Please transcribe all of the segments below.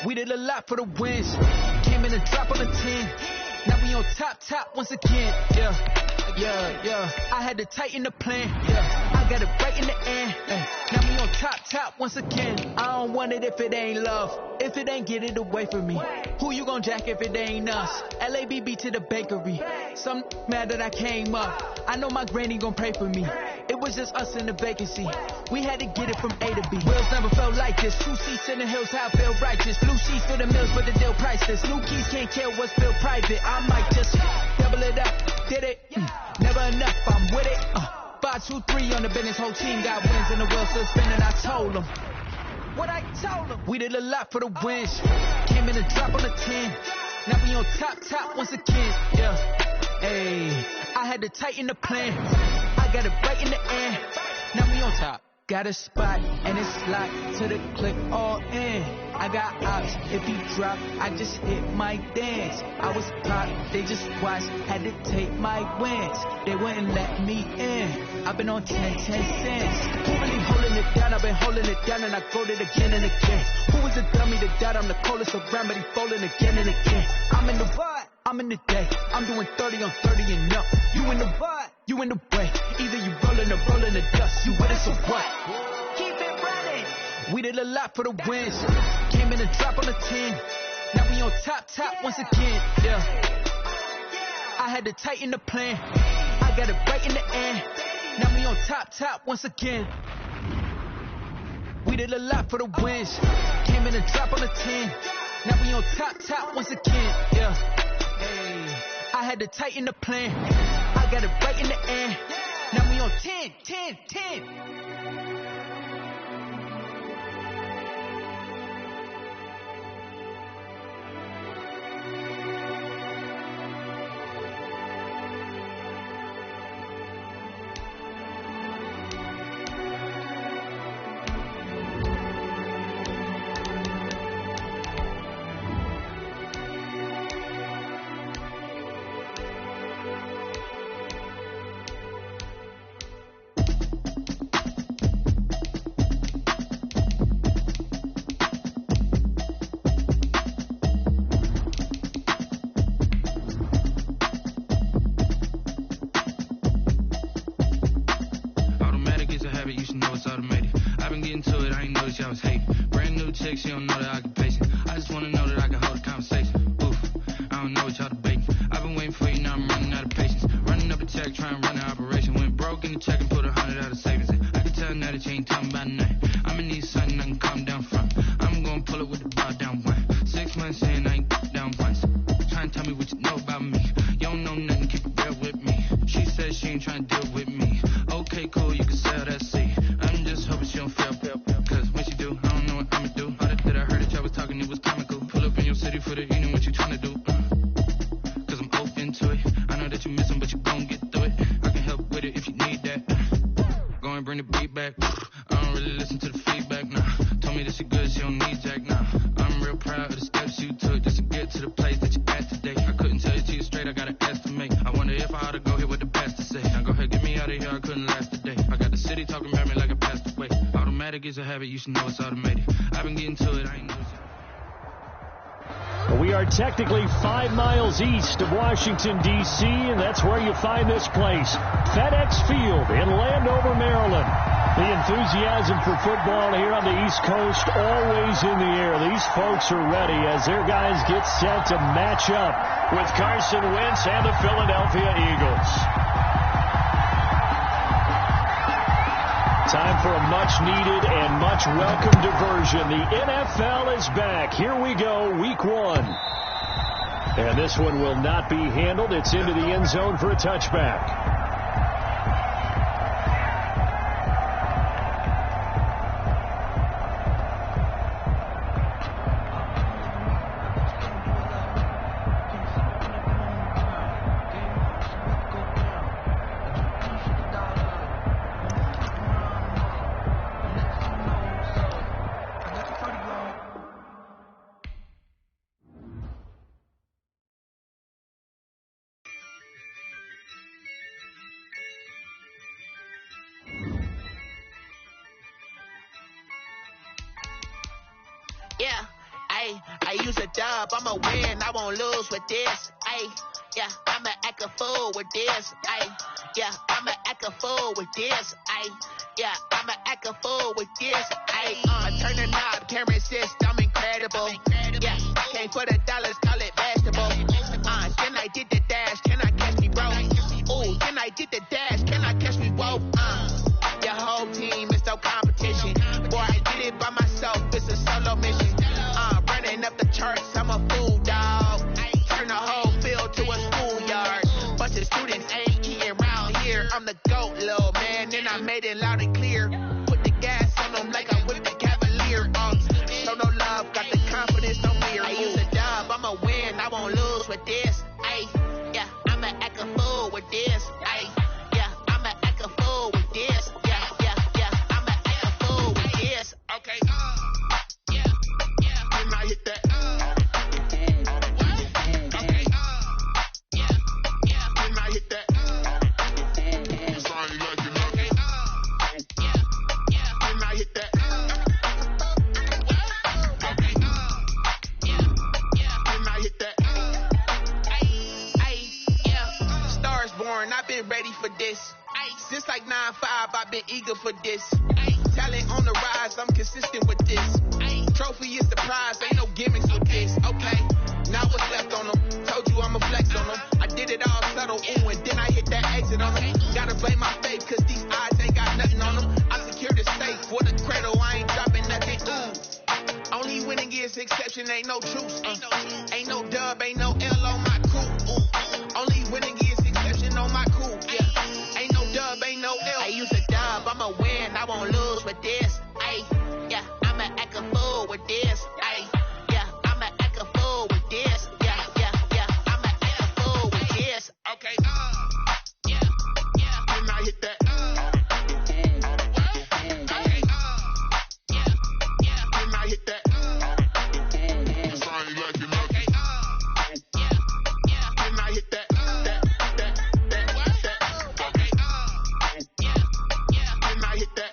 We did a lot for the wins. Came in a drop on the 10. Now we on top once again. Yeah. I had to tighten the plan. I got it right in the end. Now we on top once again. I don't want it if it ain't love. If it ain't, get it away from me. Who you gon' jack if it ain't us? LABB to the bakery. Some mad that I came up. I know my granny gon' pray for me. It was just us in the vacancy. We had to get it from A to B. Wheels never felt like this. 2 seats in the hills, how I feel righteous. Blue sheets for the mills, but the deal priceless. New keys can't kill what's built private. I might just double it up. Did it? Never enough, I'm with it. 5, 2, 3 on the business. Whole team got wins and the wheels still spinning. I told them what I told them. We did a lot for the wins. Came in a drop on the 10. Now we on top once again. Ayy, I had to tighten the plan. I got it right in the end. Now we on top. Got a spot and it's locked to the click all in. I got ops, if he drop, I just hit my dance. I was pop, they just watched, had to take my wins. They wouldn't let me in. I've been on 10 cents. Who really holding it down? I've been holding it down and I go it again and again. Who was the dummy that died? I'm the coldest around, but he falling again and again. I'm in the what? I'm in the day. I'm doing 30 on 30 and up. You in the what? You in the way. Either you rolling or rolling the dust. You with it, so what? Keep it running. We did a lot for the wins. Came in a drop on the 10. Now we on top once again. I had to tighten the plan. I got it right in the end. Now we on top once again. We did a lot for the wins. Came in a drop on the 10. Now we on top once again. Hey, I had to tighten the plan. I got it right in the end. Now we on 10. She don't know the occupation. I just wanna know that I can hold a conversation. Oof, I don't know what y'all debating. I've been waiting for you, now I'm running out of patience. Running up the check, trying to run the operation. Went broke in the check and put 100 out of savings in. I can tell now that you ain't talking about nothing. I'ma need something I can calm down from. I'm gonna pull it with the bar down one. 6 months in, I ain't down once. Trying to tell me what you know about me. You don't know nothing, keep it real with me. She said she ain't trying to deal with me. Okay, cool, you can sell that seed. I'm just hoping she don't fail. Cause when she do, I don't know what I'ma do. That I heard that y'all was talking, it was comical. Pull up in your city for the evening, what you tryna do? Cause I'm open to it. I know that you miss him, but you gon' get through it. I can help with it if you need that. Go and bring the beat back. I don't really listen to the feedback, nah. Told me that she good, she don't need Jack, nah. I'm real proud of the steps you took just to get to the place that you at today. I couldn't tell you to you straight, I gotta estimate. I wonder if I ought to go here with the best to say. Now go ahead, get me out of here, I couldn't last a day. I got the city talking about me like I passed away. Automatic is a habit, you should know it's automated. I've been getting to it, I ain't losing. We are technically 5 miles east of Washington, D.C., and that's where you find this place, FedEx Field in Landover, Maryland. The enthusiasm for football here on the East Coast always in the air. These folks are ready as their guys get set to match up with Carson Wentz and the Philadelphia Eagles. Time for a much-needed and much-welcome diversion. The NFL is back. Here we go, Week 1. And this one will not be handled. It's into the end zone for a touchback. Ayy, I use a dub, I'ma win, I won't lose with this. Ayy, yeah, I'ma act a fool with this. Ayy, yeah, I'ma act a fool with this. Ayy, yeah, I'ma act a fool with this. Ayy, turn the knob, camera assist, I'm incredible. Yeah, can't put a dollars, call it vegetable. Then I did the dash, can I catch me, bro? Ooh, then I did the dash, can I catch me, whoa? Your whole team is no competition. Boy, I did it by myself, it's a solo mission. Running up the charts, I'm a fool, dog. Turn the whole field to a schoolyard. Bunch of students ain't eating around here. I'm the GOAT, little man, and I made it loud and clear. Put the gas on them like I whipped the Cavalier. Show no love, got the confidence, no fear. I use a dub, I'ma win, I won't lose with this. Ayy, yeah, I'ma act a fool with this. Ayy, yeah, I'ma act a fool with this. Yeah, yeah, yeah, I'ma act a fool with this. Okay, yeah, yeah, then I hit that. Okay, yeah, yeah, then I hit that. It's only like you know. Okay, yeah, yeah, then I hit that. Okay, yeah, yeah, then I hit that. Stars born, I've been ready for this. Since like 9-5, I've been eager for this. Talent on the rise, I'm consistent with this. Trophy is the prize, ain't no gimmicks with this. Okay, now what's left on them? Told you I'ma flex on them. I did it all subtle, ooh, and then I hit that exit on them. Gotta blame my faith, cause these odds ain't got nothing on them. I secured the safe with a cradle, I ain't dropping nothing. Ooh, only winning is exception, ain't no truce. Ain't no dub, ain't no L on my crew. Ooh, only winning is exception on my crew. Yeah, ain't no dub, ain't no L. I use a dub, I'ma win, I won't lose with this. Ayy, yeah, I'ma act a fool with this. Ayy, yeah, I'ma act a fool with this. Yeah, yeah, yeah, I'ma act a fool with this. Okay, yeah, yeah, then I hit that. Okay, yeah, yeah, then I hit that. It's only like you know. Okay, yeah, yeah, then I hit that. Okay, yeah, yeah, then I hit that.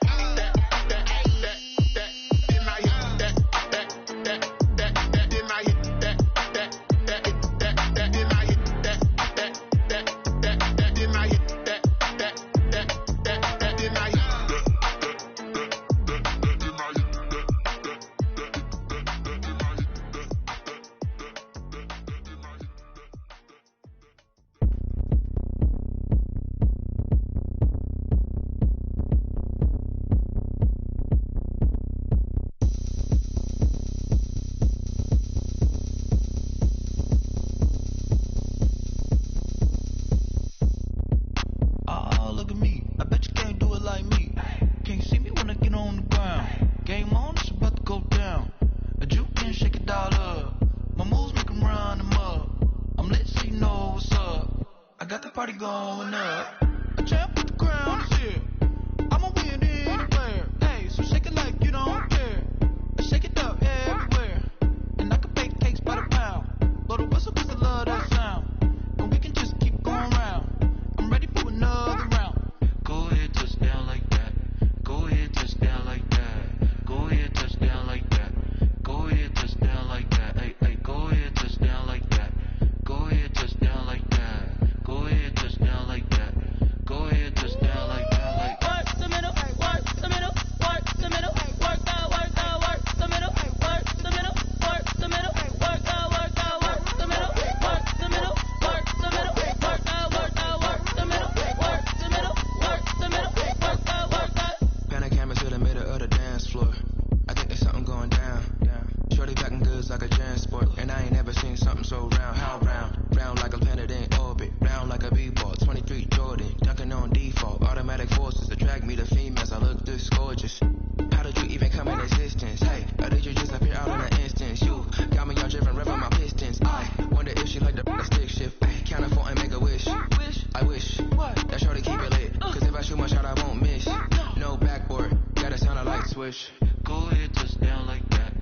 Swish. Go ahead, touch down like that.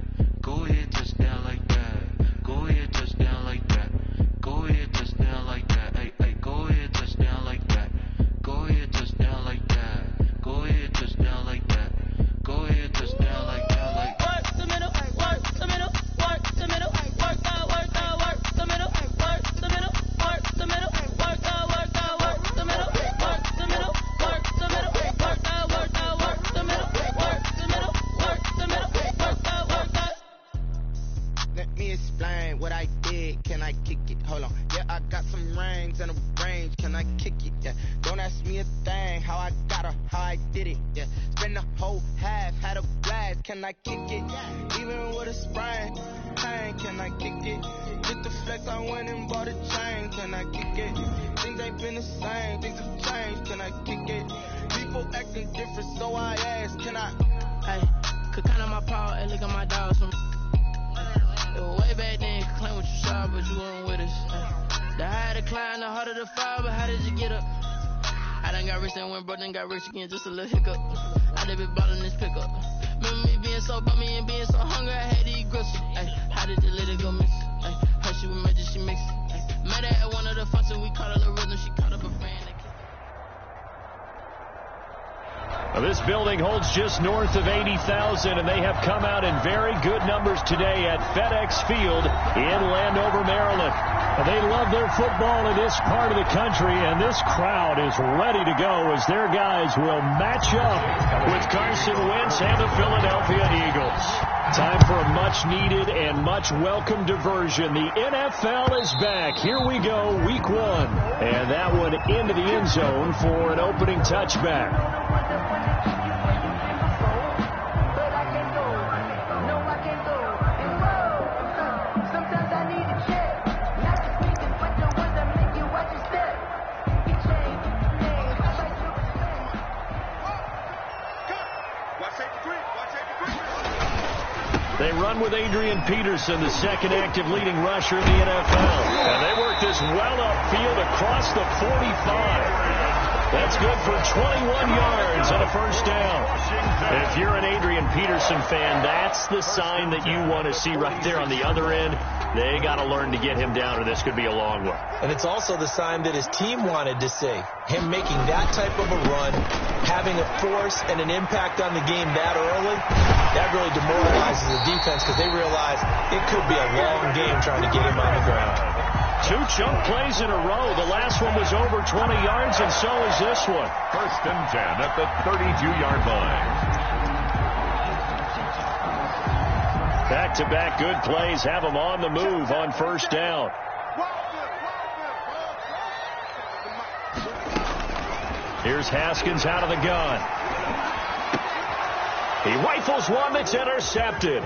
Go ahead, touch down like that. Go ahead, touch down like that. Go ahead, touch down like that. Hey, hey, go ahead, touch down like that. Go ahead, touch down like that. Go ahead, touch down like that. Go ahead, touch down like that. Like. Work the middle. explain what I did. Can I kick it? Hold on. Yeah, I got some rings and a range. Can I kick it? Yeah. Don't ask me a thing. How I got her, how I did it. Yeah. Spend the whole half, had a blast. Can I kick it? Even with a sprain. Pain, can I kick it? Just the flex, I went and bought a chain. Can I kick it? Things ain't been the same. Things have changed. Can I kick it? People acting different, so I ask. Can I? Hey, could count on my power and look at my dogs from. Way back then, you could claim what you saw, but you weren't with us. The higher the climb, the harder the fall, but how did you get up? I done got rich and went broke, then got rich again, just a little hiccup. I done been bottling this pickup. Remember me being so bummy and being so hungry, I had to eat gristle. Ay, how did the little go miss? Ay, her she was magic, she mixed. Met her at one of the functions, we caught her the rhythm, she caught up a friend. This building holds just north of 80,000, and they have come out in very good numbers today at FedEx Field in Landover, Maryland. They love their football in this part of the country, and this crowd is ready to go as their guys will match up with Carson Wentz and the Philadelphia Eagles. Time for a much-needed and much-welcome diversion. The NFL is back. Here we go, week one. And that one into the end zone for an opening touchback. They run with Adrian Peterson, the second active leading rusher in the NFL. And they work this well upfield across the 45. That's good for 21 yards and a first down. If you're an Adrian Peterson fan, that's the sign that you want to see right there on the other end. They got to learn to get him down, or this could be a long one. And it's also the sign that his team wanted to see. Him making that type of a run, having a force and an impact on the game that early, that really demoralizes the defense because they realize it could be a long game trying to get him on the ground. Two chunk plays in a row. The last one was over 20 yards, and so is this one. First and 10 at the 32-yard line. Back-to-back good plays have them on the move on first down. Here's Haskins out of the gun. He rifles one that's intercepted.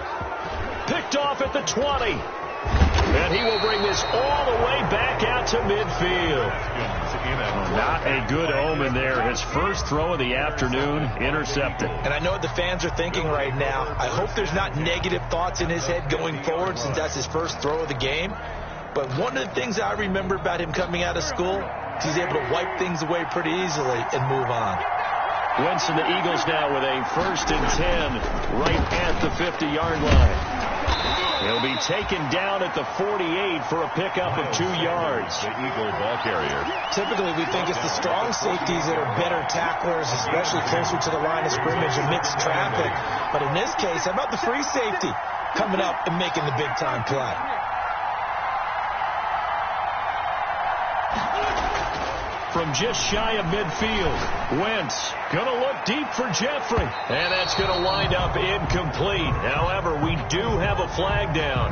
Picked off at the 20. And he will bring this all the way back out to midfield. Not a good omen there. His first throw of the afternoon, intercepted. And I know what the fans are thinking right now. I hope there's not negative thoughts in his head going forward since that's his first throw of the game. But one of the things I remember about him coming out of school, he's able to wipe things away pretty easily and move on. Wentz and the Eagles now with a first and 10 right at the 50-yard line. He'll be taken down at the 48 for a pickup of 2 yards. The Eagle ball carrier. Typically, we think it's the strong safeties that are better tacklers, especially closer to the line of scrimmage amidst traffic. But in this case, how about the free safety coming up and making the big-time play? From just shy of midfield, Wentz going to look deep for Jeffrey. And that's going to wind up incomplete. However, we do have a flag down.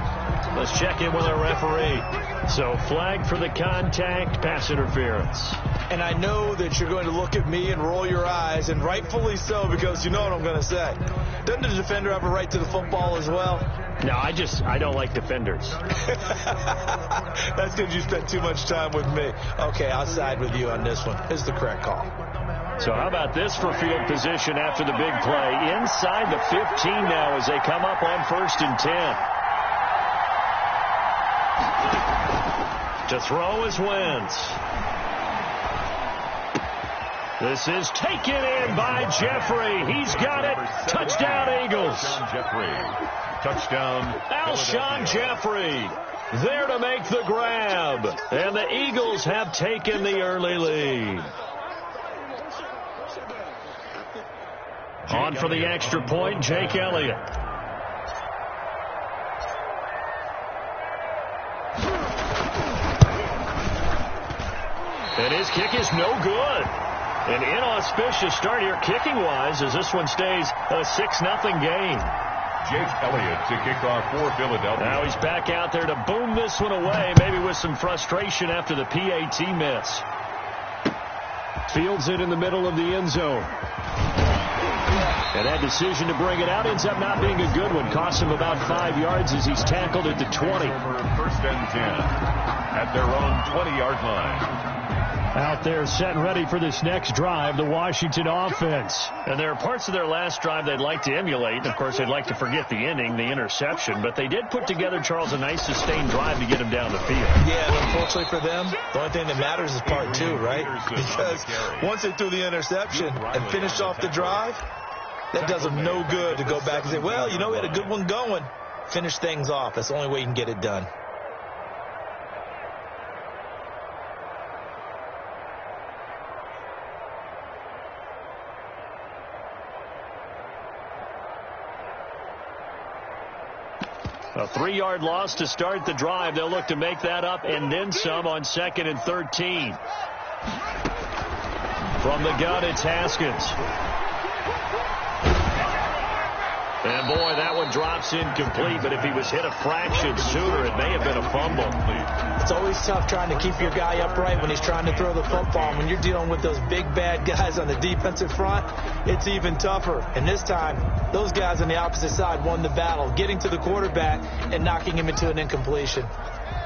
Let's check in with our referee. So, flag for the contact, pass interference. And I know that you're going to look at me and roll your eyes, and rightfully so, because you know what I'm going to say. Doesn't the defender have a right to the football as well? No, I don't like defenders. That's because you spent too much time with me. Okay, I'll side with you on this one. It's the correct call. So how about this for field position after the big play? Inside the 15 now as they come up on first and 10. To throw is Wentz. This is taken in by Jeffrey. He's got it. Touchdown, Eagles. Jeffrey. Touchdown. Alshon Jeffrey there to make the grab. And the Eagles have taken the early lead. On for the extra point, Jake Elliott. And his kick is no good. An inauspicious start here kicking-wise as this one stays a 6-0 game. Jake Elliott to kick off for Philadelphia. Now he's back out there to boom this one away, maybe with some frustration after the PAT miss. Fields it in the middle of the end zone. And that decision to bring it out ends up not being a good one. Costs him about 5 yards as he's tackled at the 20. First and 10 at their own 20-yard line. Out there set and ready for this next drive, the Washington offense. And there are parts of their last drive they'd like to emulate. Of course, they'd like to forget the inning, the interception. But they did put together, Charles, a nice sustained drive to get him down the field. Yeah, and unfortunately for them, the only thing that matters is part two, right? Because once they threw the interception and finished off the drive, that does them no good to go back and say, well, you know, we had a good one going. Finish things off. That's the only way you can get it done. A 3-yard loss to start the drive. They'll look to make that up and then some on 2nd and 13. From the gun, it's Haskins. And boy, that one drops incomplete, but if he was hit a fraction sooner, it may have been a fumble. It's always tough trying to keep your guy upright when he's trying to throw the football. When you're dealing with those big, bad guys on the defensive front, it's even tougher. And this time, those guys on the opposite side won the battle, getting to the quarterback and knocking him into an incompletion.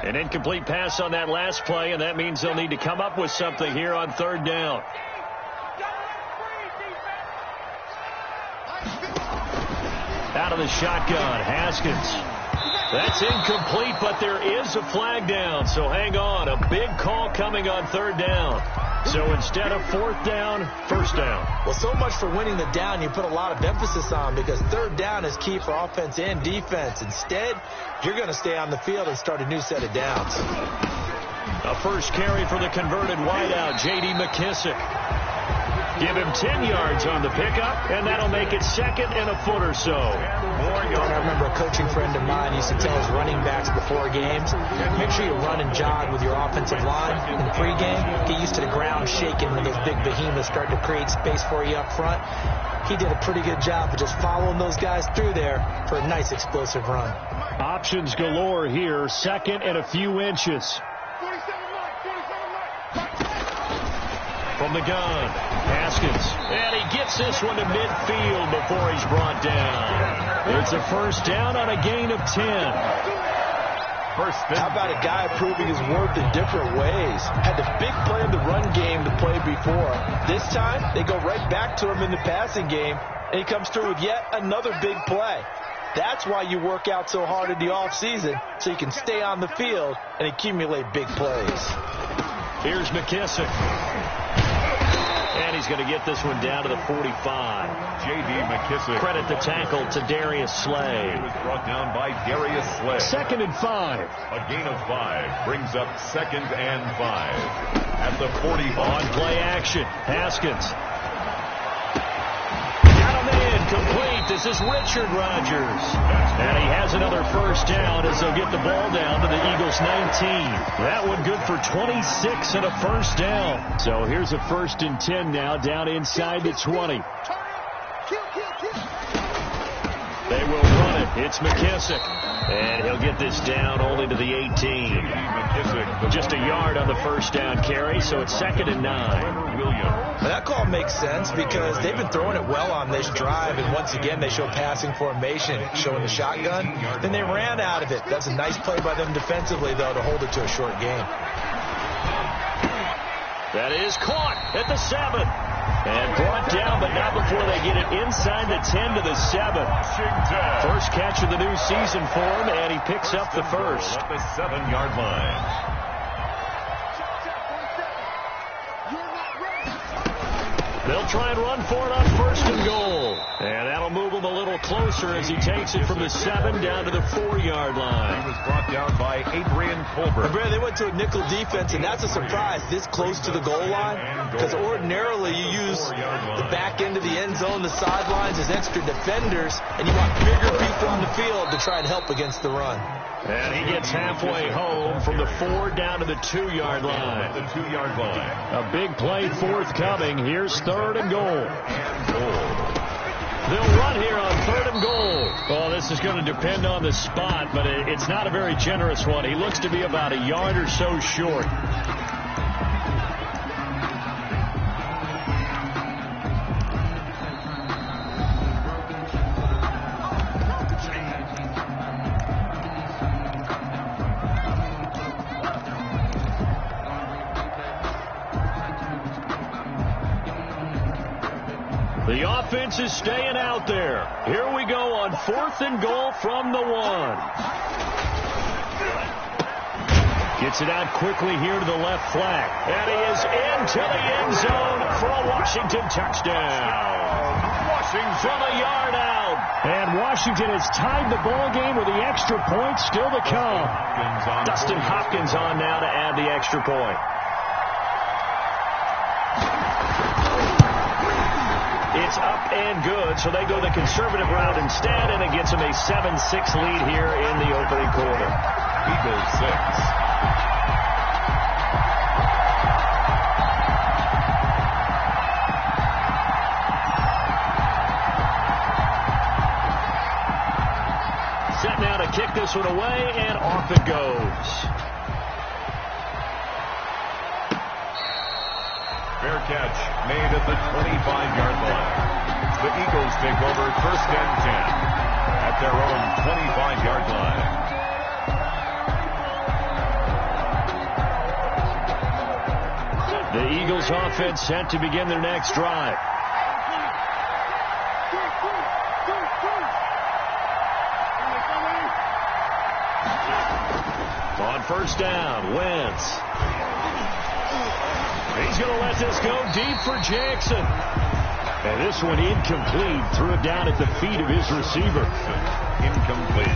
An incomplete pass on that last play, and that means they'll need to come up with something here on 3rd down. Out of the shotgun, Haskins. That's incomplete, but there is a flag down, so hang on. A big call coming on 3rd down. So instead of 4th down, 1st down. Well, so much for winning the down you put a lot of emphasis on, because 3rd down is key for offense and defense. Instead, you're going to stay on the field and start a new set of downs. A first carry for the converted wideout, J.D. McKissick. Give him 10 yards on the pickup, and that'll make it 2nd and a foot or so. I remember a coaching friend of mine used to tell his running backs before games, make sure you run and jog with your offensive line in the pregame. Get used to the ground shaking when those big behemoths start to create space for you up front. He did a pretty good job of just following those guys through there for a nice explosive run. Options galore here, 2nd and a few inches. From the gun, Haskins. And he gets this one to midfield before he's brought down. It's a 1st down on a gain of 10. How about a guy proving his worth in different ways? Had the big play in the run game to play before. This time, they go right back to him in the passing game, and he comes through with yet another big play. That's why you work out so hard in the offseason, so you can stay on the field and accumulate big plays. Here's McKissick. And he's going to get this one down to the 45. J.D. McKissick. Credit the tackle to Darius Slay. He was brought down by Darius Slay. 2nd and 5. A gain of 5 brings up 2nd and 5 at the 45. On play action, Haskins. Got him in, complete. This is Richard Rodgers. And he has another 1st down as they'll get the ball down to the Eagles' 19. That one good for 26 and a 1st down. So here's a 1st and 10 now down inside the 20. They will run it. It's McKissick. And he'll get this down only to the 18. Just a yard on the 1st down carry, so it's 2nd and 9. Well, that call makes sense because they've been throwing it well on this drive, and once again they show passing formation, showing the shotgun. Then they ran out of it. That's a nice play by them defensively, though, to hold it to a short gain. That is caught at the 7. And brought down, but not before they get it inside the 10 to the 7. First catch of the new season for him, and he picks up the 1st. At the 7-yard line. They'll try and run for it on 1st and goal. And that'll move him a little closer as he takes it from the 7 down to the 4-yard line. He was brought down by Adrian Colbert. They went to a nickel defense, and that's a surprise this close to the goal line, because ordinarily you use the back end of the end zone, the sidelines as extra defenders, and you want bigger people on the field to try and help against the run. And he gets halfway home from the 4 down to the 2-yard line. The 2-yard line. A big play forthcoming. Here's 3rd and goal. They'll run here on 3rd and goal. Well, this is going to depend on the spot, but it's not a very generous one. He looks to be about a yard or so short. The offense is staying out there. Here we go on 4th and goal from the 1. Gets it out quickly here to the left flank. And he is into the end zone for a Washington touchdown. From a yard out. And Washington has tied the ball game with the extra point still to come. Dustin Hopkins on now to add the extra point. It's up and good, so they go the conservative route instead, and it gets them a 7-6 lead here in the opening quarter. Eagles 6. Set now to kick this one away, and off it goes. Fair catch made at the 25-yard line. The Eagles take over 1st and 10 at their own 25-yard line. The Eagles offense set to begin their next drive. On 1st down, Wentz. He's going to let this go deep for Jackson. And this one incomplete. Threw it down at the feet of his receiver. Incomplete.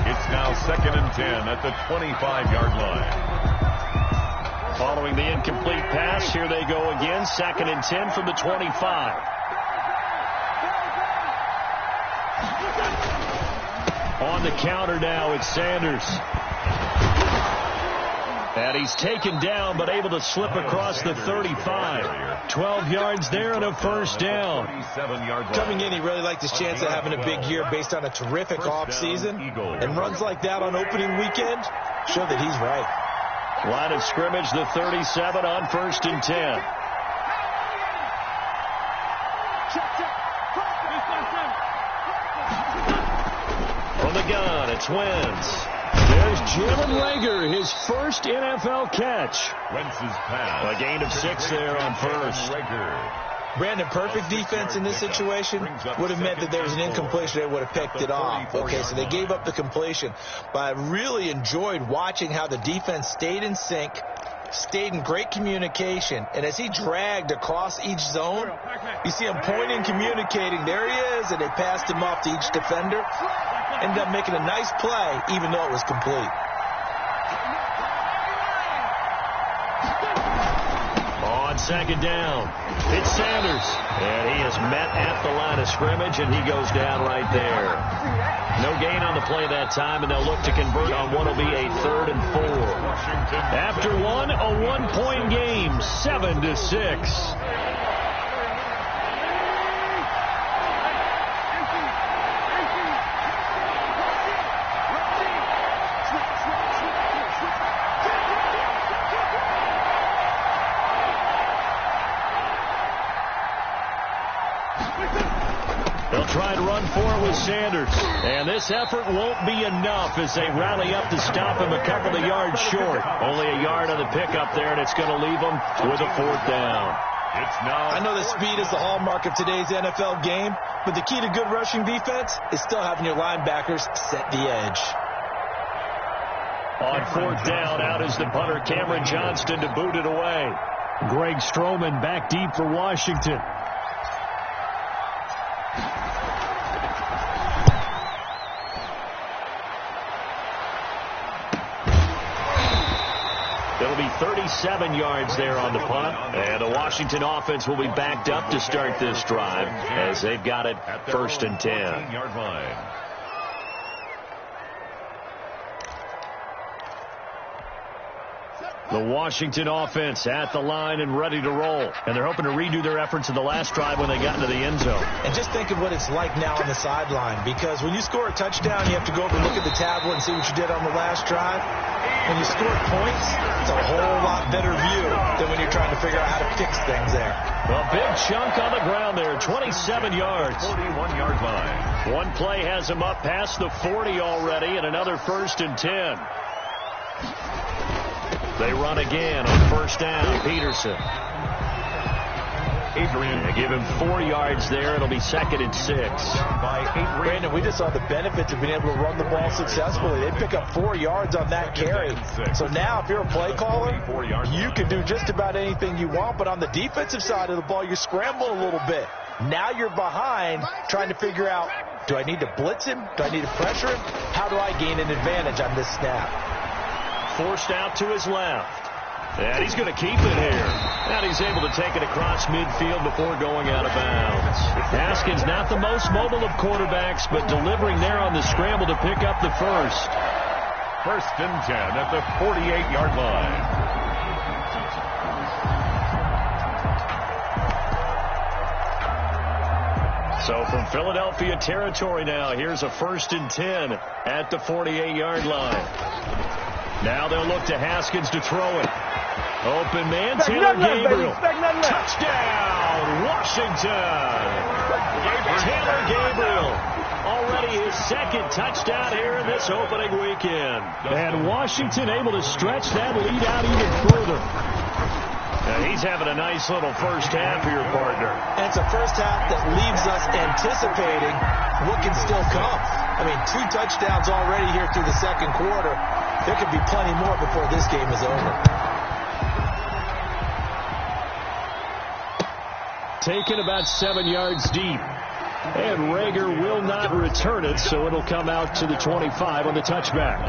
It's now 2nd and 10 at the 25-yard line. Following the incomplete pass, here they go again. 2nd and 10 from the 25. On the counter now, it's Sanders. And he's taken down, but able to slip across the 35. 12 yards there and a 1st down. Coming in, he really liked his chance of having a big year based on a terrific offseason. And runs like that on opening weekend show that he's right. Line of scrimmage, the 37 on 1st and 10. From the gun, it's Wentz. There's Jalen Reagor, his first NFL catch. Wentz's pass. A gain of 6 there on 1st. Brandon, perfect defense in this situation would have meant that there was an incompletion. They would have picked it off. Okay, so they gave up the completion. But I really enjoyed watching how the defense stayed in sync, stayed in great communication. And as he dragged across each zone, you see him pointing, communicating. There he is, and they passed him off to each defender. Ended up making a nice play, even though it was complete. On 2nd down, it's Sanders. And he is met at the line of scrimmage, and he goes down right there. No gain on the play that time, and they'll look to convert on what will be a 3rd and 4. After one, a 1-point game, 7-6. They'll try and run for it with Sanders. And this effort won't be enough as they rally up to stop him a couple of yards short. Only a yard on the pickup there, and it's going to leave them with a 4th down. I know that speed is the hallmark of today's NFL game, but the key to good rushing defense is still having your linebackers set the edge. On 4th down, out is the punter, Cameron Johnston, to boot it away. Greg Stroman back deep for Washington. It'll be 37 yards there on the punt. And the Washington offense will be backed up to start this drive as they've got it 1st and 10. 14-yard line. The Washington offense at the line and ready to roll. And they're hoping to redo their efforts in the last drive when they got into the end zone. And just think of what it's like now on the sideline, because when you score a touchdown, you have to go over and look at the tablet and see what you did on the last drive. When you score points, it's a whole lot better view than when you're trying to figure out how to fix things there. A big chunk on the ground there, 27 yards. 41-yard line. One play has him up past the 40 already, and another 1st and 10. They run again on 1st down. Peterson. Adrian. They give him 4 yards there. It'll be 2nd and 6. By Adrian. Brandon, we just saw the benefits of being able to run the ball successfully. They pick up 4 yards on that carry. So now if you're a play caller, you can do just about anything you want. But on the defensive side of the ball, you're scrambling a little bit. Now you're behind trying to figure out, do I need to blitz him? Do I need to pressure him? How do I gain an advantage on this snap? Forced out to his left. And he's going to keep it here. And he's able to take it across midfield before going out of bounds. Haskins not the most mobile of quarterbacks, but delivering there on the scramble to pick up the first. 1st and 10 at the 48-yard line. So from Philadelphia territory now, here's a 1st and 10 at the 48-yard line. Now they'll look to Haskins to throw it. Open man, Taylor Gabriel. Touchdown, Washington. Taylor Gabriel. Already his 2nd touchdown here in this opening weekend. And Washington able to stretch that lead out even further. And he's having a nice little first half here, partner. And it's a first half that leaves us anticipating what can still come. I mean, 2 touchdowns already here through the 2nd quarter. There could be plenty more before this game is over. Taken about 7 yards deep. And Rager will not return it, so it'll come out to the 25 on the touchback.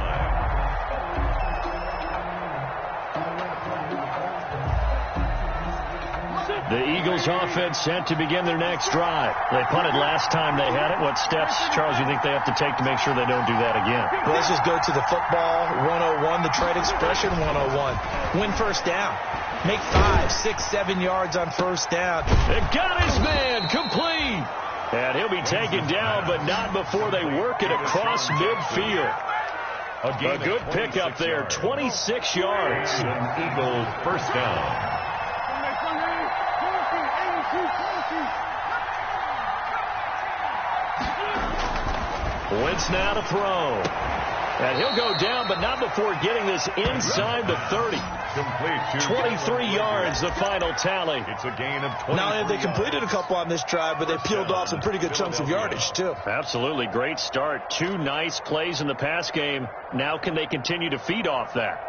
The Eagles offense set to begin their next drive. They punted last time they had it. What steps, Charles, you think they have to take to make sure they don't do that again? Well, let's just go to the football 101, the trade expression 101. Win first down. Make 5, 6, 7 yards on first down. They've got his man complete. And he'll be taken down, but not before they work it across midfield. A good pickup there, 26 yards. Eagles 1st down. Wentz now to throw. And he'll go down, but not before getting this inside the 30. Complete. 23 yards, the final tally. It's a gain of 20. Not only have they completed a couple on this drive, but they peeled off some pretty good chunks of yardage, too. Absolutely. Great start. 2 nice plays in the pass game. Now can they continue to feed off that?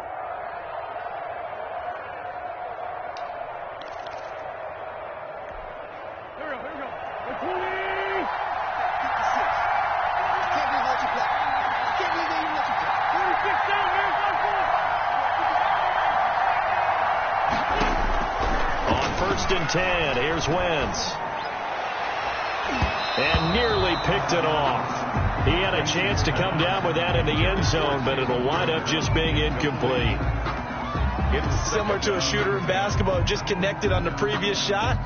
And 10. Here's Wentz. And nearly picked it off. He had a chance to come down with that in the end zone, but it'll wind up just being incomplete. It's similar to a shooter in basketball who just connected on the previous shot.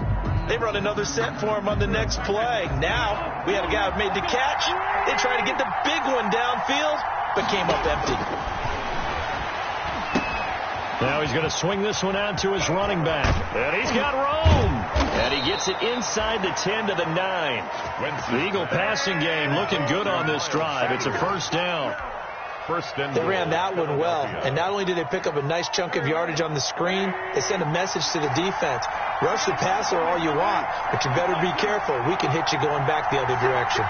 They run another set for him on the next play. Now, we had a guy who made the catch. They tried to get the big one downfield, but came up empty. Now he's going to swing this one out to his running back. And he's got room. And he gets it inside the 10 to the 9. The Eagle passing game looking good on this drive. It's a first down. They ran that one well. And not only did they pick up a nice chunk of yardage on the screen, they sent a message to the defense. Rush the passer all you want, but you better be careful. We can hit you going back the other direction.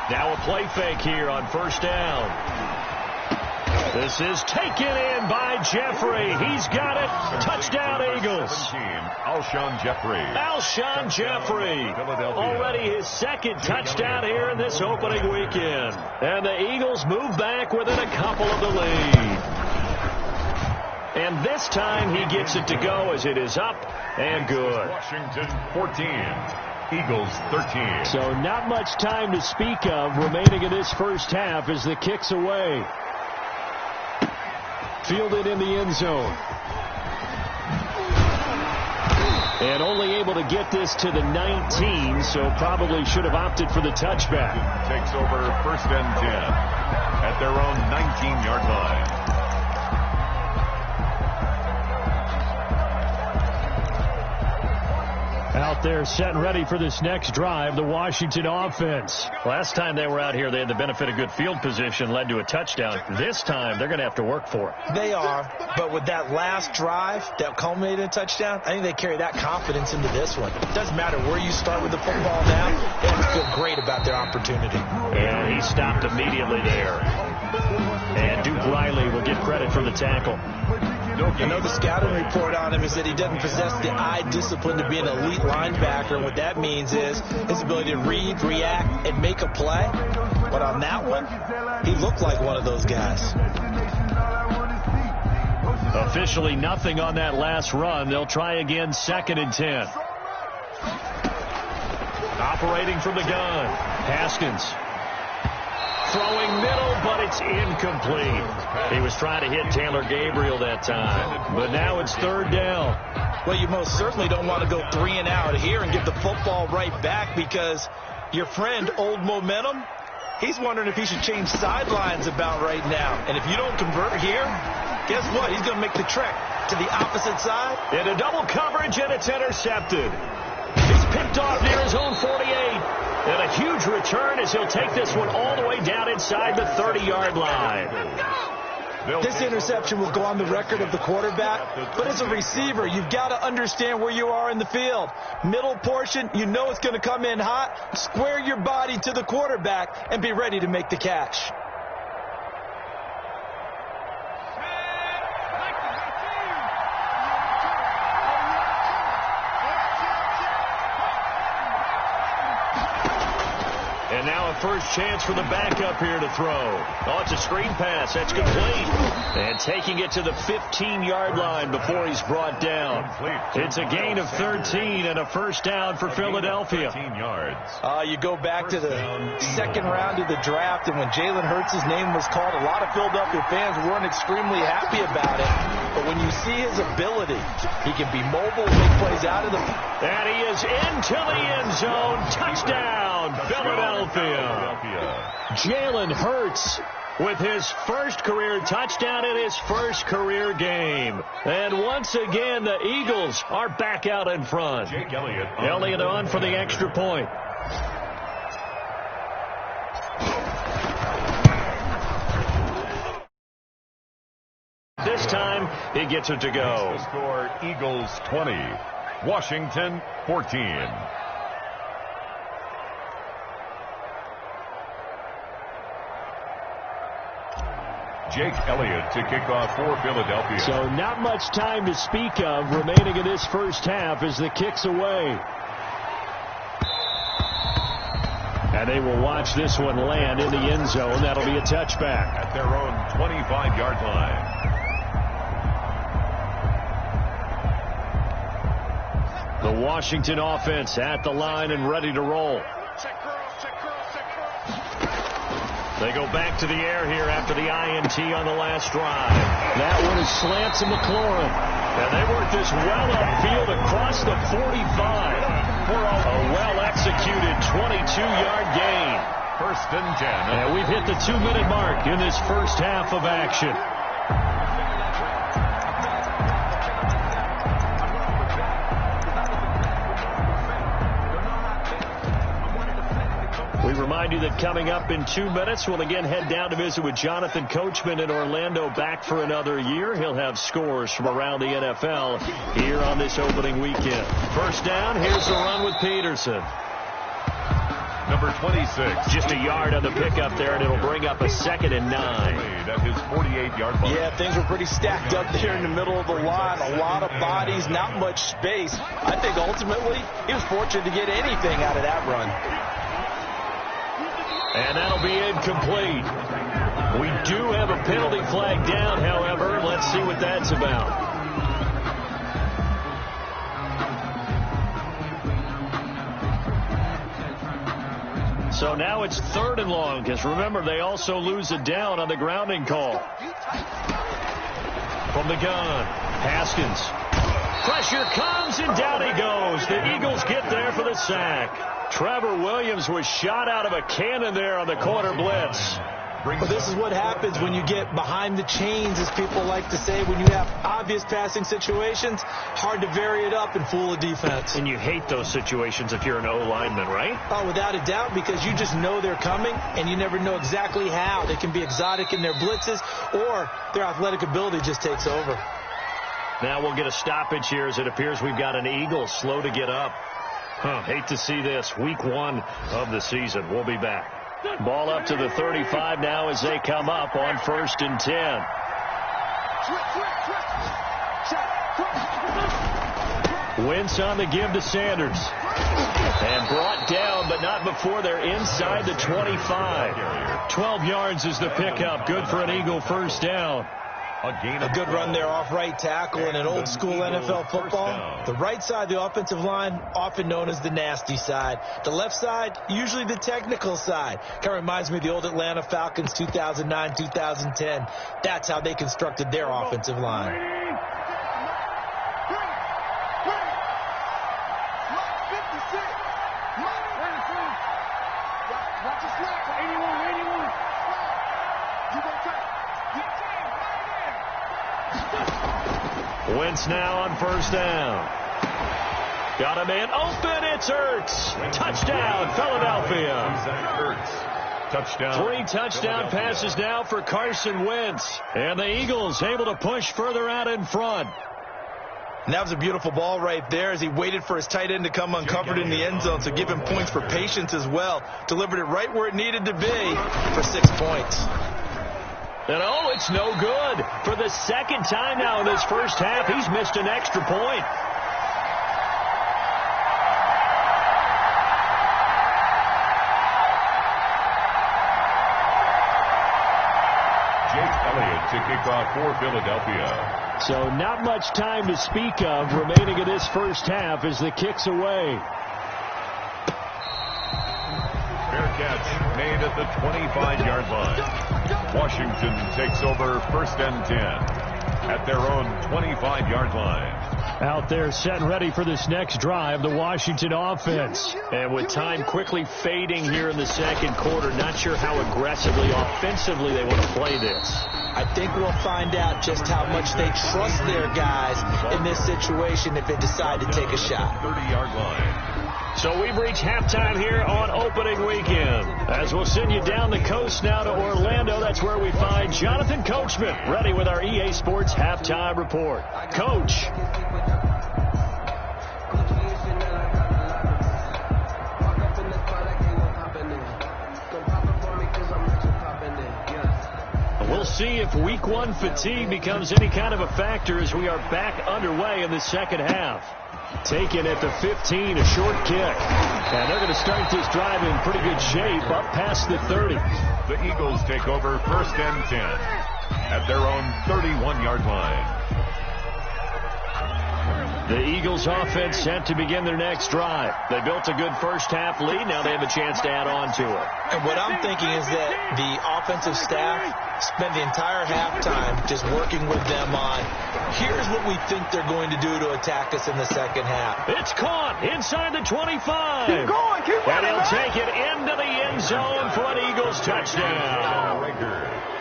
Now a play fake here on first down. This is taken in by Jeffrey. He's got it. Touchdown, Eagles. Alshon Jeffrey. Already his 2nd touchdown here in this opening weekend. And the Eagles move back within a couple of the lead. And this time he gets it to go as it is up and good. Washington 14. Eagles 13. So not much time to speak of remaining in this first half as the kick's away. fielded in the end zone. And only able to get this to the 19, so probably should have opted for the touchback. Takes over 1st and 10 at their own 19-yard line. Out there set and ready for this next drive, the Washington offense. Last time they were out here, they had the benefit of good field position, led to a touchdown. This time, they're going to have to work for it. They are, but with that last drive that culminated in a touchdown, I think they carry that confidence into this one. It doesn't matter where you start with the football now. They have to feel great about their opportunity. And he stopped immediately there. And Duke Riley will get credit for the tackle. I know the scouting report on him is that he doesn't possess the eye discipline to be an elite linebacker. And what that means is his ability to read, react, and make a play. But on that one, he looked like one of those guys. Officially nothing on that last run. They'll try again, 2nd and 10. Operating from the gun, Haskins. Throwing middle, but it's incomplete. He was trying to hit Taylor Gabriel that time. But now it's 3rd down. Well, you most certainly don't want to go 3 and out here and get the football right back, because your friend, Old Momentum, he's wondering if he should change sidelines about right now. And if you don't convert here, guess what? He's going to make the trek to the opposite side. In a double coverage, and it's intercepted. He's picked off near his own 48. And a huge return as he'll take this one all the way down inside the 30-yard line. This interception will go on the record of the quarterback, but as a receiver, you've got to understand where you are in the field. Middle portion, you know it's going to come in hot. Square your body to the quarterback and be ready to make the catch. And now a first chance for the backup here to throw. Oh, it's a screen pass. That's complete. And taking it to the 15-yard line before he's brought down. It's a gain of 13 and a first down for Philadelphia. 13 yards. You go back to the 2nd round of the draft, and when Jalen Hurts' name was called, a lot of Philadelphia fans weren't extremely happy about it. But when you see his ability, he can be mobile, make plays out of the... And he is into the end zone. Touchdown, Philadelphia. Jalen Hurts with his first career touchdown in his first career game. And once again, the Eagles are back out in front. Jake Elliott. Elliott on for the extra point. This time, he gets it to go. The score, Eagles 20, Washington 14. Jake Elliott to kick off for Philadelphia. So not much time to speak of remaining in this first half as the kick's away. And they will watch this one land in the end zone. That'll be a touchback. At their own 25-yard line. The Washington offense at the line and ready to roll. They go back to the air here after the INT on the last drive. That one is slants to McLaurin. And they work this well upfield across the 45 for a well-executed 22-yard gain. 1st and 10. And we've hit the 2-minute mark in this first half of action. We remind you that coming up in 2 minutes, we'll again head down to visit with Jonathan Coachman in Orlando, back for another year. He'll have scores from around the NFL here on this opening weekend. First down, here's the run with Peterson. Number 26. Just a yard on the pickup there, and it'll bring up a 2nd and 9. At his 48-yard line. Yeah, things were pretty stacked up there in the middle of the line. A lot of bodies, not much space. I think ultimately he was fortunate to get anything out of that run. And that'll be incomplete. We do have a penalty flag down, however. Let's see what that's about. So now it's 3rd and long, because remember, they also lose a down on the grounding call. From the gun, Haskins. Pressure comes, and down he goes. The Eagles get there for the sack. Trevor Williams was shot out of a cannon there on the corner blitz. But this is what happens when you get behind the chains, as people like to say. When you have obvious passing situations, hard to vary it up and fool a defense. And you hate those situations if you're an O-lineman, right? Oh, without a doubt, because you just know they're coming, and you never know exactly how. They can be exotic in their blitzes, or their athletic ability just takes over. Now we'll get a stoppage here, as it appears we've got an Eagle slow to get up. Hate to see this. Week 1 of the season. We'll be back. Ball up to the 35 now as they come up on 1st and 10. Wentz on the give to Sanders. And brought down, but not before they're inside the 25. 12 yards is the pickup. Good for an Eagle first down. A good run there off right tackle in an old-school NFL football. The right side of the offensive line, often known as the nasty side. The left side, usually the technical side. Kind of reminds me of the old Atlanta Falcons 2009, 2010. That's how they constructed their offensive line. Wentz now on 1st down. Got a man open. It's Ertz. Touchdown, Philadelphia. Touchdown. 3 touchdown passes now for Carson Wentz. And the Eagles able to push further out in front. And that was a beautiful ball right there as he waited for his tight end to come uncovered in the end zone. So give him points for patience as well. Delivered it right where it needed to be for 6 points. And oh, it's no good. For the second time now in this first half, he's missed an extra point. Jake Elliott to kick off for Philadelphia. So not much time to speak of remaining in this first half as the kick's away. Fair catch made at the 25-yard line. Washington takes over 1st and 10 at their own 25-yard line. Out there set ready for this next drive, the Washington offense. And with time quickly fading here in the second quarter, not sure how aggressively, offensively they want to play this. I think we'll find out just how much they trust their guys in this situation if they decide to take a shot. 30-yard line. So we've reached halftime here on opening weekend. As we'll send you down the coast now to Orlando, that's where we find Jonathan Coachman, ready with our EA Sports halftime report. Coach. We'll see if week 1 fatigue becomes any kind of a factor as we are back underway in the second half. Taken at the 15, a short kick. And they're going to start this drive in pretty good shape, up past the 30. The Eagles take over 1st and 10 at their own 31-yard line. The Eagles offense set to begin their next drive. They built a good first half lead. Now they have a chance to add on to it. And what I'm thinking is that the offensive staff spend the entire halftime just working with them on, here's what we think they're going to do to attack us in the second half. It's caught inside the 25. Keep going, keep and running, he'll take it into the end zone for an Eagles touchdown.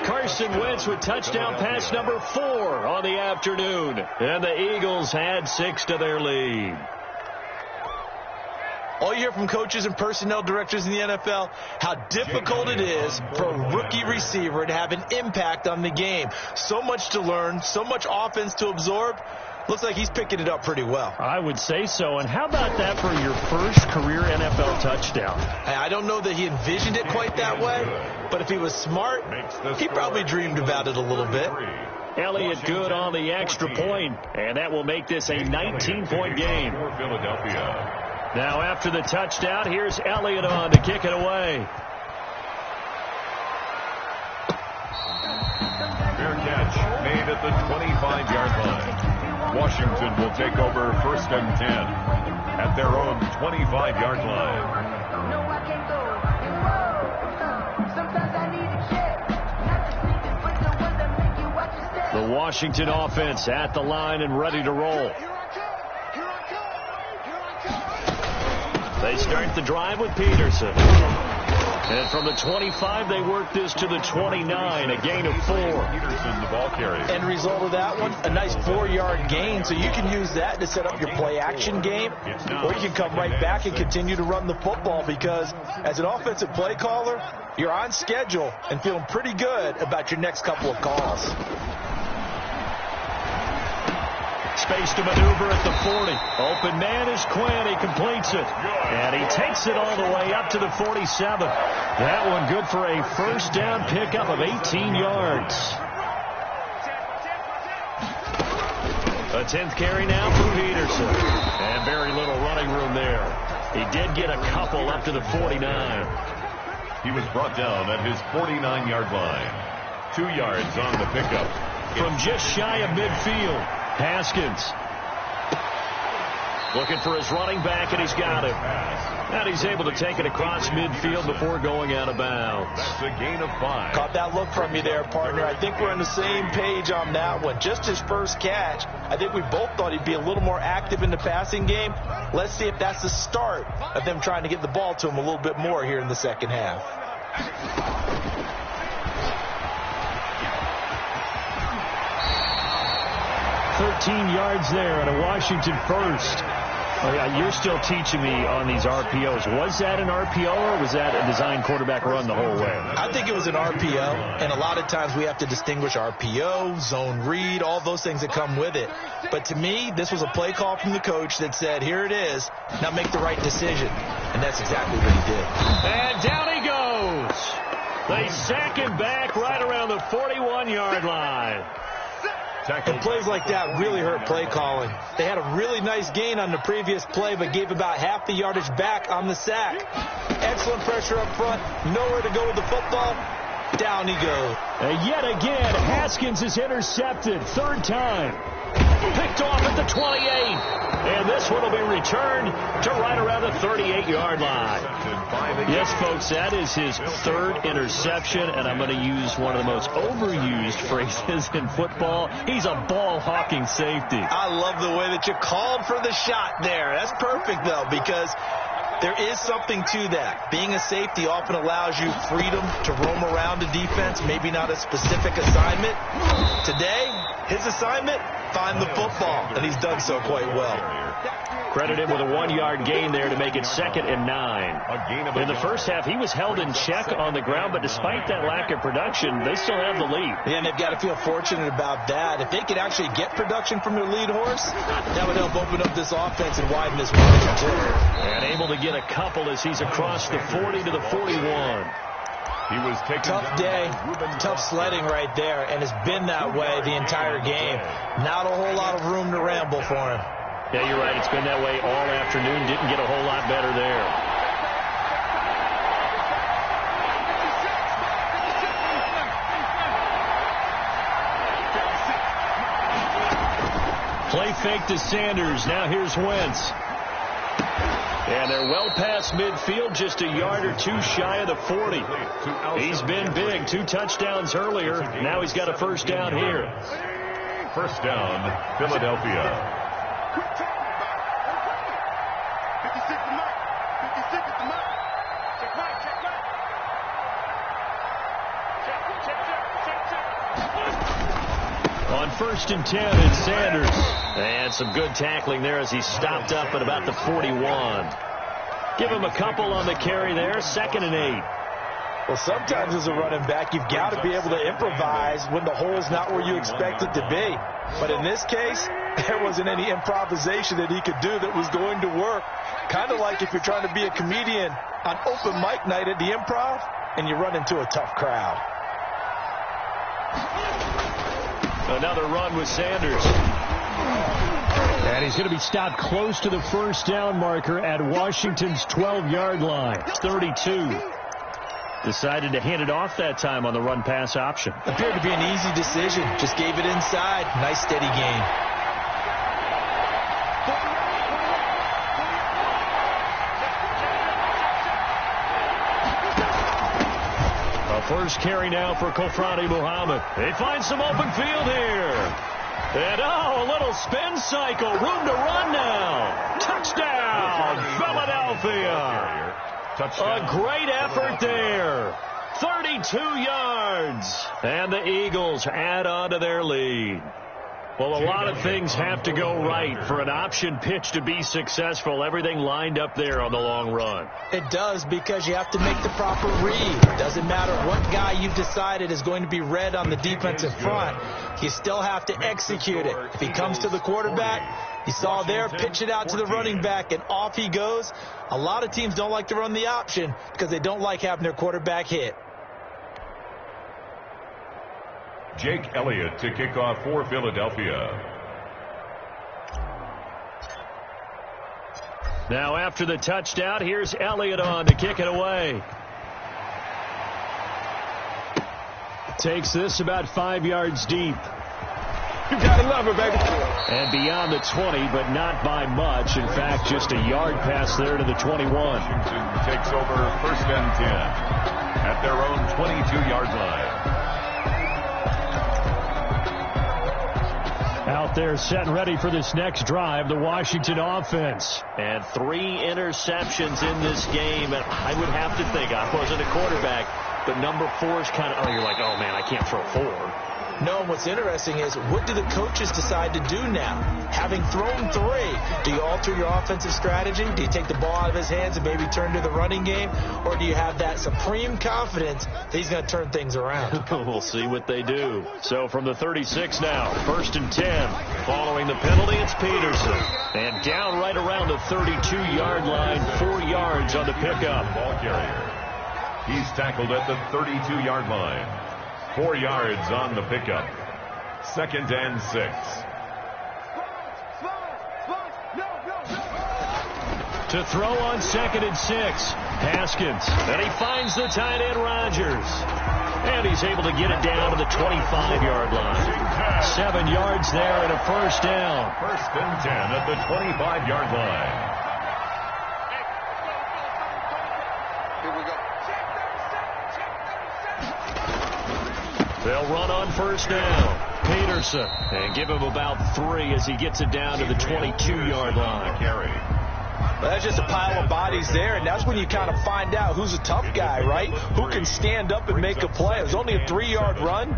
Carson Wentz with touchdown pass number 4 on the afternoon. And the Eagles add 6 to their lead. All you hear from coaches and personnel directors in the NFL, how difficult it is for a rookie receiver to have an impact on the game. So much to learn, so much offense to absorb. Looks like he's picking it up pretty well. I would say so. And how about that for your first career NFL touchdown? I don't know that he envisioned it quite that way, but if he was smart, he probably dreamed about it a little bit. Elliott good on the extra point, and that will make this a 19-point game. For Philadelphia. Now after the touchdown, here's Elliott on to kick it away. Fair catch made at the 25-yard line. Washington will take over 1st and 10 at their own 25-yard line. The The Washington offense at the line and ready to roll. They start the drive with Peterson. And from the 25, they work this to the 29, a gain of 4. Peterson, the ball carrier. End result of that one, a nice 4-yard gain. So you can use that to set up your play-action game, or you can come right back and continue to run the football because as an offensive play caller, you're on schedule and feeling pretty good about your next couple of calls. Space to maneuver at the 40. Open man is Quinn. He completes it. And he takes it all the way up to the 47. That one good for a first down pickup of 18 yards. A 10th carry now for Peterson. And very little running room there. He did get a couple up to the 49. He was brought down at his 49-yard line. 2 yards on the pickup. From just shy of midfield. Haskins looking for his running back, and he's got him. And he's able to take it across midfield before going out of bounds. That's a gain of 5. Caught that look from you there, partner. I think we're on the same page on that one. Just his first catch. I think we both thought he'd be a little more active in the passing game. Let's see if that's the start of them trying to get the ball to him a little bit more here in the second half. 13 yards there and a Washington first. Oh, yeah, you're still teaching me on these RPOs. Was that an RPO or was that a design quarterback run the whole way? I think it was an RPO, and a lot of times we have to distinguish RPO, zone read, all those things that come with it. But to me, this was a play call from the coach that said, here it is, now make the right decision. And that's exactly what he did. And down he goes. They sack him back right around the 41-yard line. And plays like that really hurt play calling. They had a really nice gain on the previous play, but gave about half the yardage back on the sack. Excellent pressure up front. Nowhere to go with the football. Down he goes. Yet again, Haskins is intercepted. Third time. Picked off at the 28. And this one will be returned to right around the 38-yard line. Yes, folks, that is his third interception, and I'm going to use one of the most overused phrases in football. He's a ball-hawking safety. I love the way that you called for the shot there. That's perfect, though, because there is something to that. Being a safety often allows you freedom to roam around the defense, maybe not a specific assignment. Today, his assignment, find the football, and he's done so quite well. Credit him with a 1-yard gain there to make it 2nd and 9. In the first half, he was held in check on the ground, but despite that lack of production, they still have the lead. Yeah, and they've got to feel fortunate about that. If they could actually get production from their lead horse, that would help open up this offense and widen this margin too. And able to get a couple as he's across the 40 to the 41. He was taken tough day, tough sledding right there, and it's been that way the entire game. Not a whole lot of room to ramble for him. Yeah, you're right. It's been that way all afternoon. Didn't get a whole lot better there. Play fake to Sanders. Now here's Wentz. And they're well past midfield, just a yard or two shy of the 40. He's been big. 2 touchdowns earlier. Now he's got a first down here. First down, Philadelphia. On 1st and 10, it's Sanders. And some good tackling there as he stopped up at about the 41. Give him a couple on the carry there. 2nd and 8. Well, sometimes as a running back, you've got to be able to improvise when the hole's not where you expect it to be. But in this case, there wasn't any improvisation that he could do that was going to work. Kind of like if you're trying to be a comedian on open mic night at the Improv and you run into a tough crowd. Another run with Sanders. And he's going to be stopped close to the first down marker at Washington's 12-yard line. 32. Decided to hand it off that time on the run-pass option. Appeared to be an easy decision. Just gave it inside. Nice, steady gain. A First carry now for Kofrani Muhammad. They find some open field here. And, a little spin cycle. Room to run now. Touchdown, Philadelphia. Touchdown. A great effort there. 32 yards. And the Eagles add on to their lead. Well, a lot of things have to go right for an option pitch to be successful. Everything lined up there on the long run. It does, because you have to make the proper read. Doesn't matter what guy you've decided is going to be read on the defensive front. You still have to execute it. If he comes to the quarterback, you saw there, pitch it out to the running back, and off he goes. A lot of teams don't like to run the option because they don't like having their quarterback hit. Jake Elliott to kick off for Philadelphia. Now after the touchdown, here's Elliott on to kick it away. Takes this about 5 yards deep. You gotta love it, baby. And beyond the 20, but not by much. In fact, just a yard pass there to the 21. Washington takes over first and 10 at their own 22-yard line. Out there set and ready for this next drive, the Washington offense. And 3 interceptions in this game. And I would have to think, I wasn't a quarterback, but number 4 is kind of, you're like, oh, man, I can't throw 4. No, what's interesting is, what do the coaches decide to do now? Having thrown 3, do you alter your offensive strategy? Do you take the ball out of his hands and maybe turn to the running game? Or do you have that supreme confidence that he's going to turn things around? We'll see what they do. So from the 36 now, first and 10. Following the penalty, it's Peterson. And down right around the 32-yard line, 4 yards on the pickup. Ball carrier. He's tackled at the 32-yard line. 4 yards on the pickup. Second and 6. To throw on second and 6. Haskins. And he finds the tight end Rodgers. And he's able to get it down to the 25-yard line. 7 yards there and a first down. First and 10 at the 25-yard line. They'll run on first down. Peterson. And give him about 3 as he gets it down to the 22-yard line. Well, that's just a pile of bodies there, and that's when you kind of find out who's a tough guy, right? Who can stand up and make a play. It was only a 3-yard run,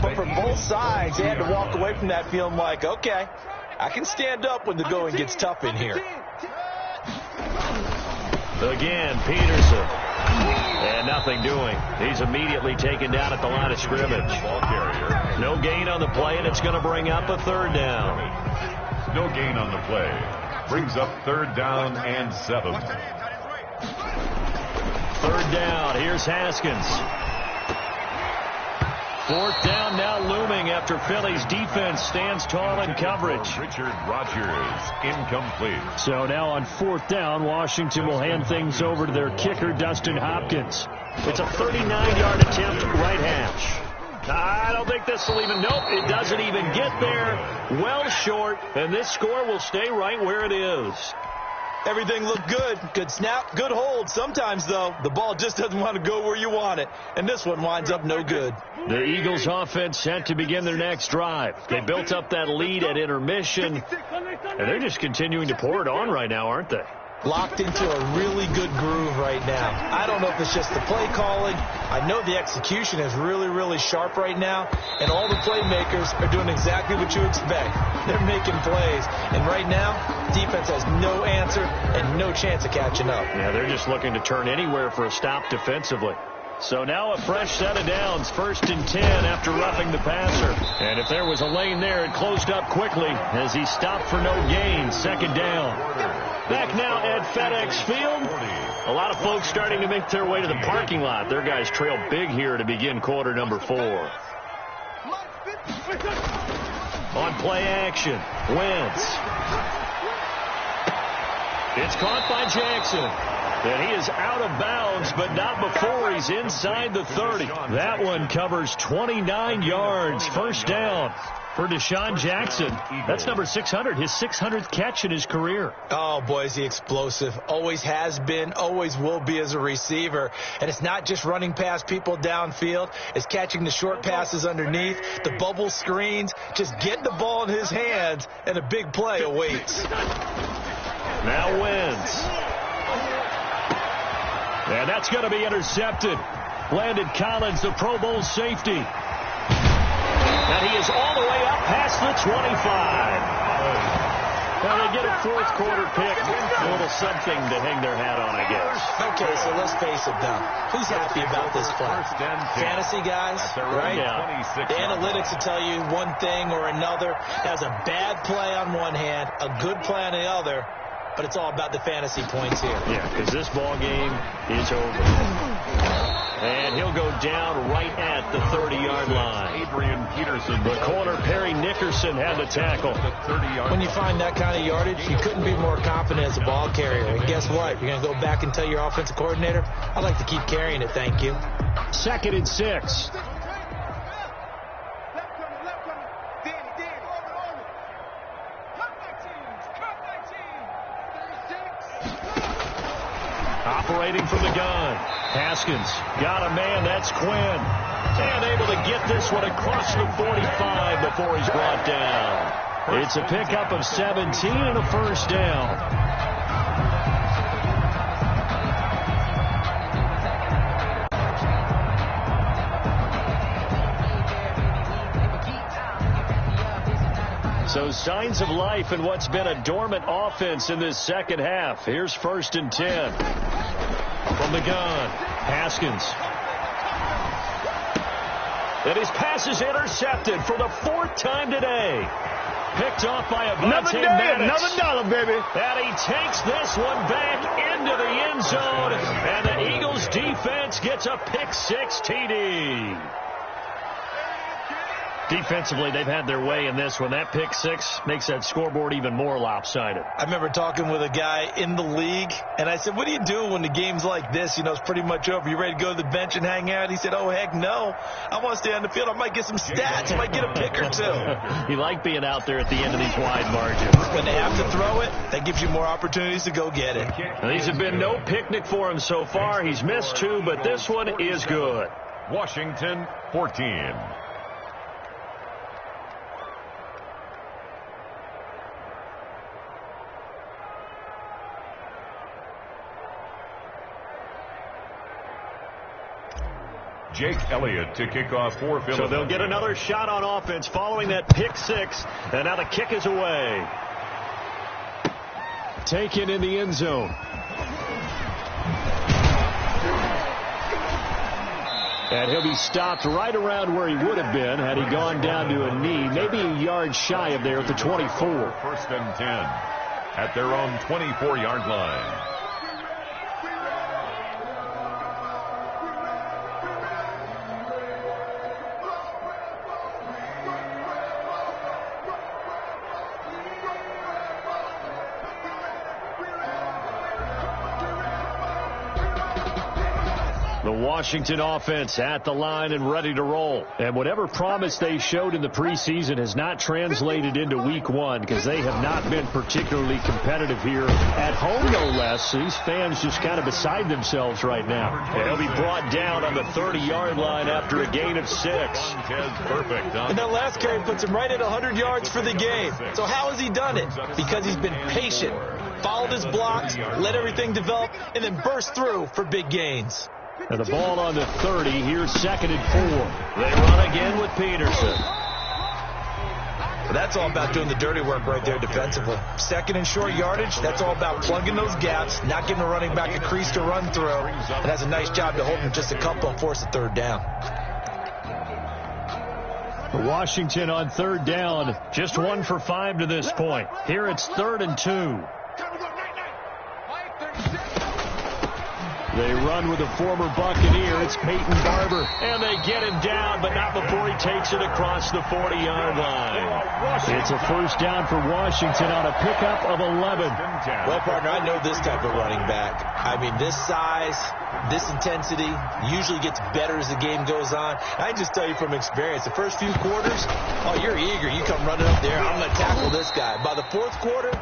but from both sides, they had to walk away from that feeling like, okay, I can stand up when the going gets tough in here. Again, Peterson. And nothing doing. He's immediately taken down at the line of scrimmage. No gain on the play, and it's going to bring up a third down. No gain on the play. Brings up third down and 7. Third down. Here's Haskins. Fourth down now looming after Philly's defense stands tall in coverage. Richard Rodgers, incomplete. So now on fourth down, Washington will hand things over to their kicker, Dustin Hopkins. It's a 39-yard attempt, right hash. I don't think this will even, nope, it doesn't even get there. Well short, and this score will stay right where it is. Everything looked good. Good snap, good hold. Sometimes, though, the ball just doesn't want to go where you want it. And this one winds up no good. The Eagles offense set to begin their next drive. They built up that lead at intermission, and they're just continuing to pour it on right now, aren't they? Locked into a really good groove right now. I don't know if it's just the play calling. I know the execution is really, really sharp right now, and all the playmakers are doing exactly what you expect. They're making plays, and right now, defense has no answer and no chance of catching up. Yeah, they're just looking to turn anywhere for a stop defensively. So now a fresh set of downs, first and 10 after roughing the passer. And if there was a lane there, it closed up quickly as he stopped for no gain. Second down. Back now at FedEx Field. A lot of folks starting to make their way to the parking lot. Their guys trail big here to begin quarter number 4. On play action, Wentz. It's caught by Jackson. And he is out of bounds, but not before he's inside the 30. That one covers 29 yards. First down. For Deshaun Jackson, that's number 600, his 600th catch in his career. Oh, boy, is he explosive. Always has been, always will be as a receiver. And it's not just running past people downfield. It's catching the short passes underneath, the bubble screens, just getting the ball in his hands, and a big play awaits. Now wins. And that's going to be intercepted. Landon Collins, the Pro Bowl safety. And he is all the way up past the 25. Now they get a fourth quarter pick. A little something to hang their hat on, I guess. Okay, so let's face it, though. Who's happy about this play? Fantasy guys, right? Yeah. The analytics will tell you one thing or another. That's a bad play on one hand, a good play on the other, but it's all about the fantasy points here. Yeah, because this ball game is over. And he'll go down right at the 30-yard line. Adrian Peterson. The corner, Perry Nickerson, had the tackle. When you find that kind of yardage, you couldn't be more confident as a ball carrier. And guess what? You're going to go back and tell your offensive coordinator, I'd like to keep carrying it, thank you. 2nd and 6. Operating from the gun. Haskins got a man. That's Quinn. And able to get this one across the 45 before he's brought down. It's a pickup of 17 and a first down. So signs of life in what's been a dormant offense in this second half. Here's 1st and 10. From the gun, Haskins. And his pass is intercepted for the 4th time today. Picked off by another day, another dollar, baby. And he takes this one back into the end zone. And the Eagles defense gets a pick-6 TD. Defensively, they've had their way in this one. That pick-6 makes that scoreboard even more lopsided. I remember talking with a guy in the league, and I said, what do you do when the game's like this? You know, it's pretty much over. You ready to go to the bench and hang out? He said, oh, heck no. I want to stay on the field. I might get some stats. I might get a pick or two. You like being out there at the end of these wide margins. When they have to throw it, that gives you more opportunities to go get it. Now, these have been no picnic for him so far. He's missed 2, but this one is good. Washington, 14. Jake Elliott to kick off for Philadelphia. So they'll get another shot on offense following that pick-6, and now the kick is away. Taken in the end zone. And he'll be stopped right around where he would have been had he gone down to a knee, maybe a yard shy of there at the 24. 1st and 10 at their own 24-yard line. Washington offense at the line and ready to roll. And whatever promise they showed in the preseason has not translated into week 1 because they have not been particularly competitive here at home, no less. These fans just kind of beside themselves right now. And he'll be brought down on the 30-yard line after a gain of 6. Perfect. And that last carry puts him right at 100 yards for the game. So how has he done it? Because he's been patient, followed his blocks, let everything develop, and then burst through for big gains. And the ball on the 30. Here's 2nd and 4. They run again with Peterson. That's all about doing the dirty work right there defensively. 2nd and short yardage, that's all about plugging those gaps, not giving a running back a crease to run through. And that's a nice job to hold him just a couple and force a 3rd down. Washington on 3rd down, just 1 for 5 to this point. Here it's 3rd and 2. They run with a former Buccaneer. It's Peyton Barber. And they get him down, but not before he takes it across the 40-yard line. It's a first down for Washington on a pickup of 11. Well, partner, I know this type of running back. I mean, this size, this intensity usually gets better as the game goes on. I can just tell you from experience, the first few quarters, oh, you're eager. You come running up there. I'm going to tackle this guy. By the fourth quarter,